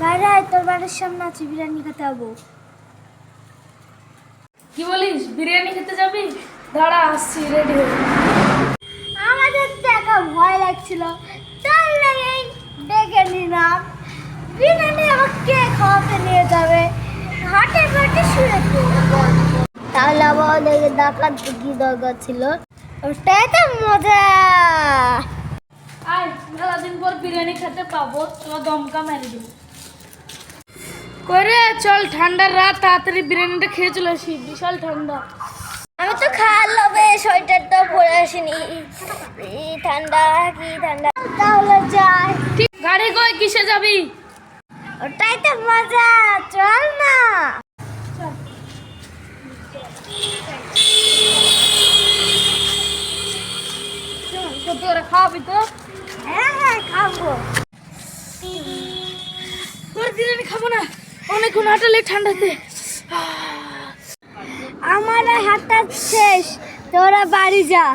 বাইরে তোর বাড়ির সামনে আছে, বিরিয়ানি খেতে যাবো। কি বলিস, বিরিয়ানি খেতে যাবি? দাঁড়া আসছি, রেডি হয়ে। আমাদের তো একা ভয় লাগছিল, তার লাগেই ডেকে নিলাম। বিরিয়ানি আবার কে খাওয়াতে নিয়ে যাবে? হাটে ঘাটে শুয়ে পড়বো। তাহলে আবার ওদেরকে ডাকার কি দরকার ছিল? ওটাই তো মজা। আয়, মেলা দিন পর বিরিয়ানি খেতে পাবো, তোমার দমকা মেরে দেবো। করে চল, ঠান্ডার রাত, তাড়াতাড়ি বিরিয়ানিটা খেয়ে চলে আসি, বিশাল ঠান্ডা। আমি তো খাওয়ার লোভে সোয়েটারটা পরে আসিনি। কি ঠান্ডা, কি ঠান্ডা। তাহলে যাই। ঠিক, গাড়ি কই, কিসে যাবি? ওটাই তো মজা, চল না। তো তোরা খাওয়াবি তো? হ্যাঁ হ্যাঁ খাবো। তোর বিরিয়ানি খাবো না, অনেকক্ষণ হাঁটালে ঠান্ডাতে। আমার হাতটা শেষ, তোরা বাড়ি যা।